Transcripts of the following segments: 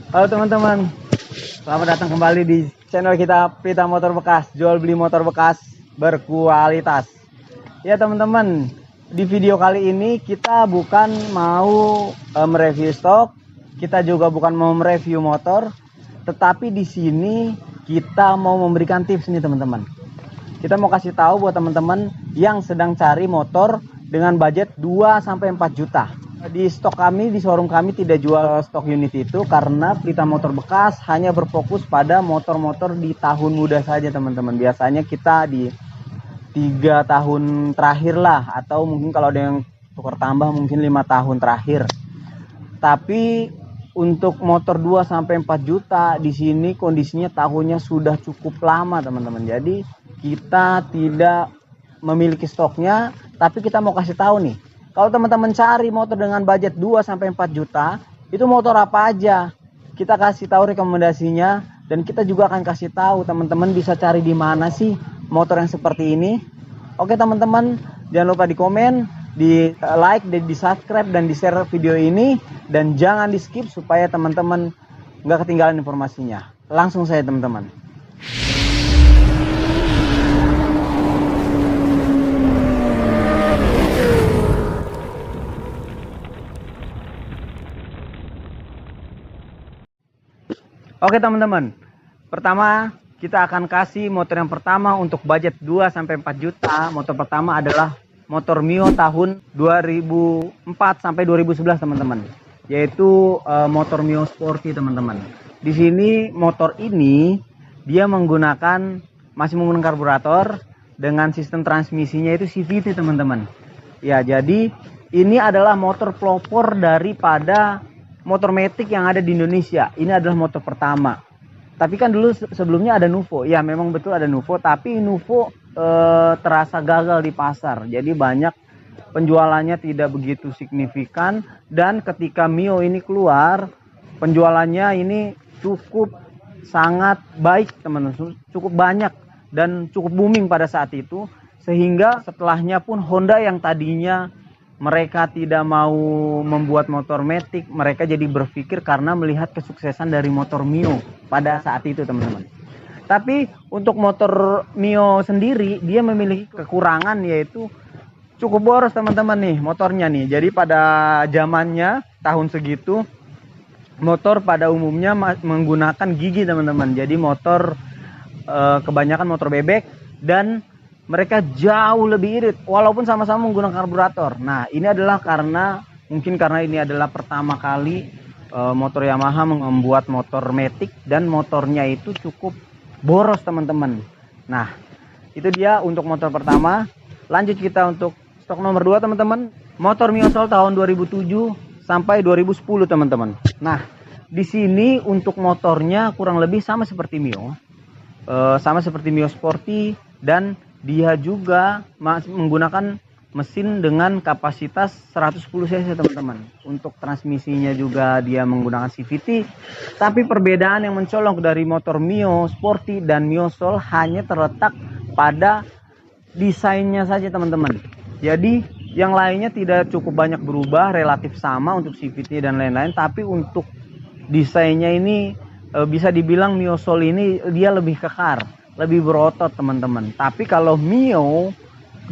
Halo teman-teman, selamat datang kembali di channel kita Pita Motor Bekas, jual beli motor bekas berkualitas. Ya teman-teman, di video kali ini kita bukan mau mereview stok, kita juga bukan mau mereview motor, tetapi di sini kita mau memberikan tips nih teman-teman. Kita mau kasih tahu buat teman-teman yang sedang cari motor dengan budget 2-4 juta. Di stok kami, di showroom kami tidak jual stok unit itu karena Pelita Motor Bekas hanya berfokus pada motor-motor di tahun muda saja teman-teman. Biasanya kita di 3 tahun terakhir lah, atau mungkin kalau ada yang tukar tambah mungkin 5 tahun terakhir. Tapi untuk motor 2-4 juta di sini kondisinya tahunnya sudah cukup lama teman-teman. Jadi kita tidak memiliki stoknya, tapi kita mau kasih tahu nih. Kalau teman-teman cari motor dengan budget 2-4 juta, itu motor apa aja? Kita kasih tahu rekomendasinya, dan kita juga akan kasih tahu teman-teman bisa cari di mana sih motor yang seperti ini. Oke teman-teman, jangan lupa di komen, di like, di subscribe, dan di share video ini. Dan jangan di skip supaya teman-teman nggak ketinggalan informasinya. Langsung saja teman-teman. Oke teman-teman, pertama kita akan kasih motor yang pertama untuk budget 2-4 juta. Motor pertama adalah motor Mio tahun 2004 sampai 2011 teman-teman, yaitu motor Mio Sporty teman-teman. Di sini motor ini dia masih menggunakan karburator dengan sistem transmisinya itu CVT teman-teman. Ya, jadi ini adalah motor pelopor daripada motor Matic yang ada di Indonesia. Ini adalah motor pertama. Tapi kan dulu sebelumnya ada Nuvo. Ya memang betul ada Nuvo, tapi Nuvo terasa gagal di pasar. Jadi banyak penjualannya tidak begitu signifikan. Dan ketika Mio ini keluar, penjualannya ini cukup sangat baik teman-teman. Cukup banyak dan cukup booming pada saat itu. Sehingga setelahnya pun Honda yang tadinya mereka tidak mau membuat motor Matic, mereka jadi berpikir karena melihat kesuksesan dari motor Mio pada saat itu teman-teman. Tapi untuk motor Mio sendiri dia memiliki kekurangan, yaitu cukup boros teman-teman nih motornya nih. Jadi pada zamannya tahun segitu motor pada umumnya menggunakan gigi teman-teman. Jadi motor kebanyakan motor bebek, dan mereka jauh lebih irit walaupun sama-sama menggunakan karburator. Nah ini adalah mungkin karena ini adalah pertama kali motor Yamaha membuat motor Matic, dan motornya itu cukup boros teman-teman. Nah itu dia untuk motor pertama. Lanjut kita untuk stok nomor 2 teman-teman, motor Mio Soul tahun 2007 sampai 2010 teman-teman. Nah di sini untuk motornya kurang lebih sama seperti Mio, sama seperti Mio Sporty, dan dia juga masih menggunakan mesin dengan kapasitas 110 cc teman-teman. Untuk transmisinya juga dia menggunakan CVT. Tapi perbedaan yang mencolok dari motor Mio Sporty dan Mio Soul hanya terletak pada desainnya saja teman-teman. Jadi yang lainnya tidak cukup banyak berubah, relatif sama untuk CVT dan lain-lain. Tapi untuk desainnya ini bisa dibilang Mio Soul ini dia lebih kekar, lebih berotot teman-teman. Tapi kalau Mio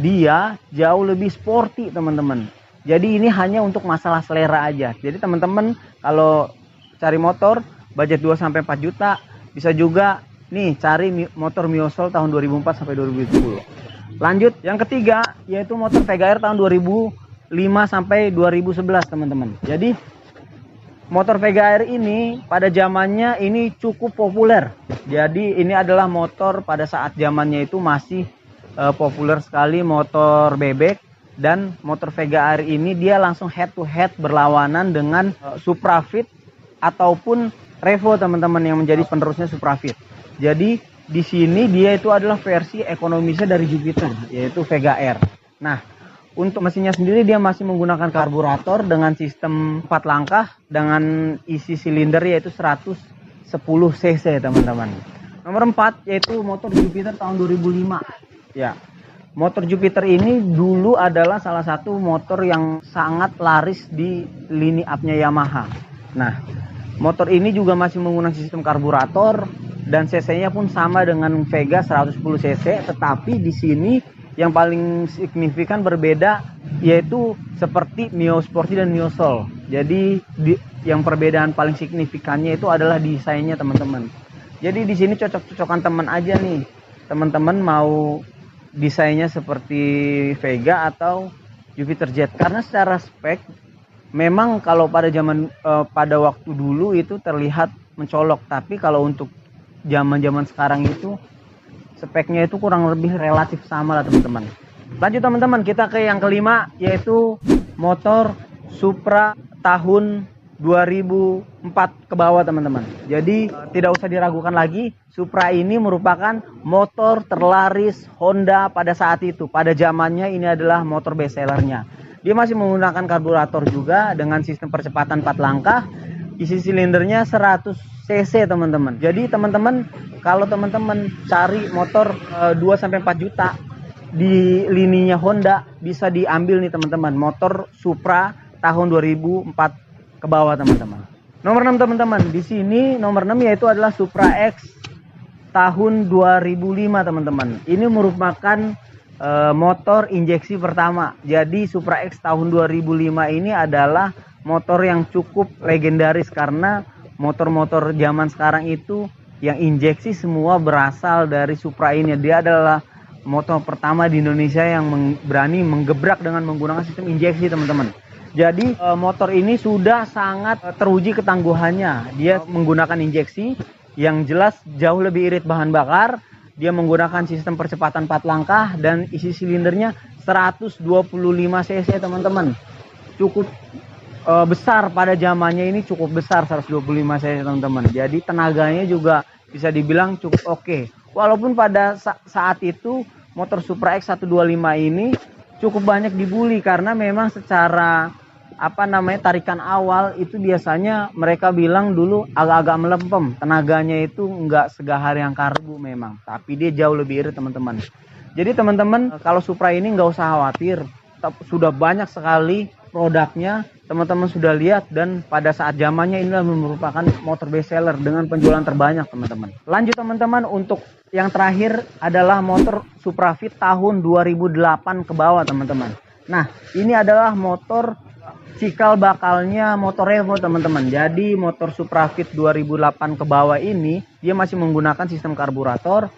dia jauh lebih sporty teman-teman. Jadi ini hanya untuk masalah selera aja. Jadi teman-teman kalau cari motor budget 2-4 juta bisa juga nih cari motor Mio Soul tahun 2004 sampai 2010. Lanjut yang ketiga yaitu motor Vega R tahun 2005 sampai 2011 teman-teman. Jadi motor Vega R ini pada zamannya ini cukup populer. Jadi ini adalah motor pada saat zamannya itu masih populer sekali motor bebek. Dan motor Vega R ini dia langsung head to head berlawanan dengan Suprafit ataupun Revo teman-teman, yang menjadi penerusnya Suprafit. Jadi di sini dia itu adalah versi ekonomisnya dari Jupiter, yaitu Vega R. Nah untuk mesinnya sendiri dia masih menggunakan karburator dengan sistem 4 langkah dengan isi silinder yaitu 110 cc teman-teman. Nomor 4 yaitu motor Jupiter tahun 2005. Ya, motor Jupiter ini dulu adalah salah satu motor yang sangat laris di lini up-nya Yamaha. Nah, Motor ini juga masih menggunakan sistem karburator dan cc-nya pun sama dengan Vega 110 cc, tetapi di sini yang paling signifikan berbeda yaitu seperti Mio Sporty dan Mio Soul. Jadi yang perbedaan paling signifikannya itu adalah desainnya teman-teman. Jadi di sini cocok-cocokan teman aja nih. Teman-teman mau desainnya seperti Vega atau Jupiter Jet, karena secara spek memang kalau pada waktu dulu itu terlihat mencolok, tapi kalau untuk zaman sekarang itu speknya itu kurang lebih relatif sama lah teman-teman. Lanjut teman-teman, kita ke yang kelima yaitu motor Supra tahun 2004 ke bawah teman-teman. Jadi tidak usah diragukan lagi, Supra ini merupakan motor terlaris Honda pada saat itu. Pada zamannya ini adalah motor best sellernya. Dia masih menggunakan karburator juga dengan sistem percepatan 4 langkah. Isi silindernya 100 cc teman-teman. Jadi teman-teman kalau teman-teman cari motor 2-4 juta di lininya Honda, bisa diambil nih teman-teman, motor Supra tahun 2004 ke bawah teman-teman. Nomor 6 teman-teman, di sini nomor 6 yaitu adalah Supra X tahun 2005 teman-teman. Ini merupakan motor injeksi pertama. Jadi Supra X tahun 2005 ini adalah motor yang cukup legendaris, karena motor-motor zaman sekarang itu yang injeksi semua berasal dari Supra ini. Dia adalah motor pertama di Indonesia yang berani menggebrak dengan menggunakan sistem injeksi teman-teman. Jadi motor ini sudah sangat teruji ketangguhannya. Dia menggunakan injeksi yang jelas jauh lebih irit bahan bakar. Dia menggunakan sistem percepatan 4 langkah dan isi silindernya 125 cc teman-teman. Cukup besar pada zamannya, ini cukup besar 125 cc teman-teman. Jadi tenaganya juga bisa dibilang cukup oke. Walaupun pada saat itu motor Supra X 125 ini cukup banyak dibully karena memang secara tarikan awal itu biasanya mereka bilang dulu agak-agak melempem, tenaganya itu enggak segahar yang karbu memang, tapi dia jauh lebih irit teman-teman. Jadi teman-teman kalau Supra ini nggak usah khawatir, sudah banyak sekali produknya, teman-teman sudah lihat, dan pada saat zamannya inilah merupakan motor best seller dengan penjualan terbanyak teman-teman. Lanjut teman-teman, untuk yang terakhir adalah motor Supra Fit tahun 2008 ke bawah teman-teman. Nah ini adalah motor cikal bakalnya motor Evo teman-teman. Jadi motor Supra Fit 2008 ke bawah ini dia masih menggunakan sistem karburator.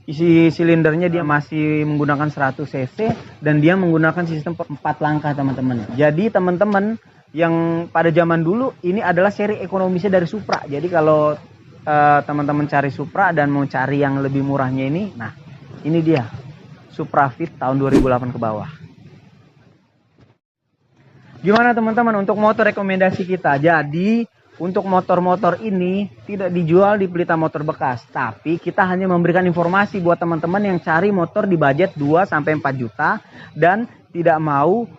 Isi silindernya dia masih menggunakan 100 cc dan dia menggunakan sistem 4 langkah teman-teman. Jadi teman-teman yang pada zaman dulu ini adalah seri ekonomisnya dari Supra. Jadi kalau teman-teman cari Supra dan mau cari yang lebih murahnya ini, nah ini dia Supra Fit tahun 2008 ke bawah. Gimana teman-teman untuk motor rekomendasi kita? Jadi untuk motor-motor ini tidak dijual di Pelita Motor Bekas, tapi kita hanya memberikan informasi buat teman-teman yang cari motor di budget 2-4 juta dan tidak mau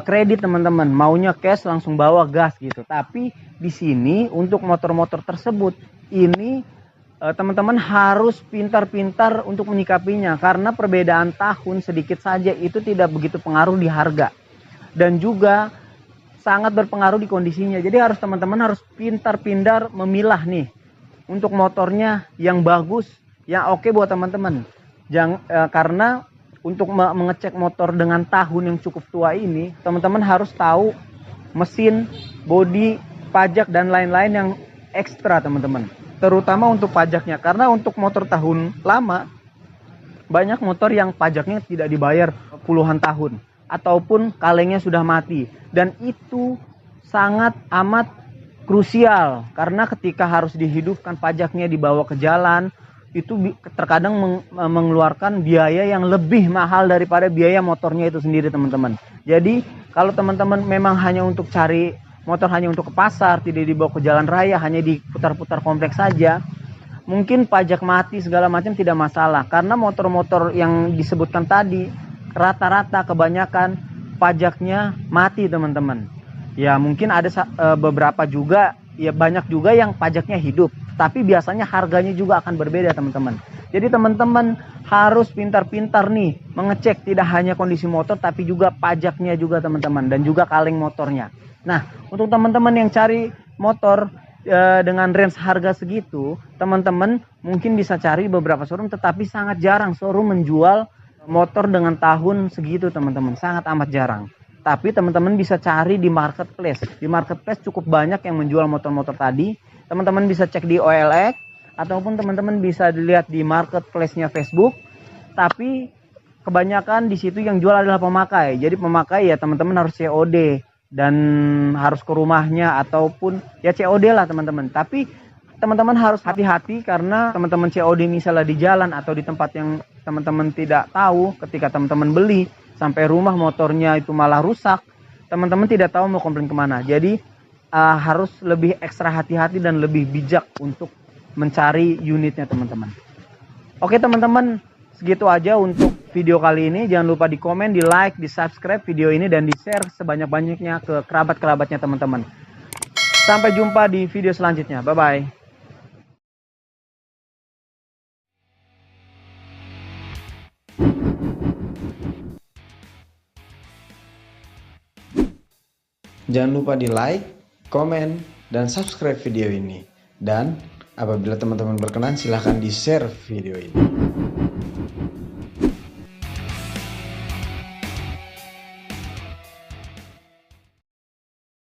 kredit teman-teman, maunya cash langsung bawa gas gitu. Tapi di sini untuk motor-motor tersebut ini teman-teman harus pintar-pintar untuk menyikapinya, karena perbedaan tahun sedikit saja itu tidak begitu pengaruh di harga dan juga sangat berpengaruh di kondisinya. Jadi teman-teman harus pintar-pintar memilah nih untuk motornya yang bagus, yang oke buat teman-teman. Karena untuk mengecek motor dengan tahun yang cukup tua ini, teman-teman harus tahu mesin, bodi, pajak dan lain-lain yang ekstra teman-teman. Terutama untuk pajaknya, karena untuk motor tahun lama banyak motor yang pajaknya tidak dibayar puluhan tahun ataupun kalengnya sudah mati, dan itu sangat amat krusial karena ketika harus dihidupkan pajaknya dibawa ke jalan itu terkadang mengeluarkan biaya yang lebih mahal daripada biaya motornya itu sendiri teman-teman. Jadi kalau teman-teman memang hanya untuk cari motor hanya untuk ke pasar, tidak dibawa ke jalan raya, hanya diputar-putar kompleks saja, mungkin pajak mati segala macam tidak masalah, karena motor-motor yang disebutkan tadi rata-rata kebanyakan pajaknya mati teman-teman. Ya mungkin ada beberapa juga, ya banyak juga yang pajaknya hidup, tapi biasanya harganya juga akan berbeda teman-teman. Jadi teman-teman harus pintar-pintar nih mengecek tidak hanya kondisi motor tapi juga pajaknya juga teman-teman, dan juga kaleng motornya. Nah untuk teman-teman yang cari motor dengan range harga segitu, teman-teman mungkin bisa cari beberapa showroom, tetapi sangat jarang showroom menjual motor dengan tahun segitu, teman-teman. Sangat amat jarang. Tapi teman-teman bisa cari di marketplace. Di marketplace cukup banyak yang menjual motor-motor tadi. Teman-teman bisa cek di OLX ataupun teman-teman bisa dilihat di marketplace-nya Facebook. Tapi kebanyakan di situ yang jual adalah pemakai. Jadi pemakai ya teman-teman harus COD dan harus ke rumahnya ataupun ya COD lah teman-teman. Tapi teman-teman harus hati-hati karena teman-teman COD misalnya di jalan atau di tempat yang teman-teman tidak tahu, ketika teman-teman beli sampai rumah motornya itu malah rusak, teman-teman tidak tahu mau komplain kemana. Jadi harus lebih ekstra hati-hati dan lebih bijak untuk mencari unitnya teman-teman. Oke teman-teman, segitu aja untuk video kali ini. Jangan lupa di komen, di like, di subscribe video ini, dan di share sebanyak-banyaknya ke kerabat-kerabatnya teman-teman. Sampai jumpa di video selanjutnya. Bye-bye. Jangan lupa di like, komen, dan subscribe video ini. Dan apabila teman-teman berkenan, silahkan di share video ini.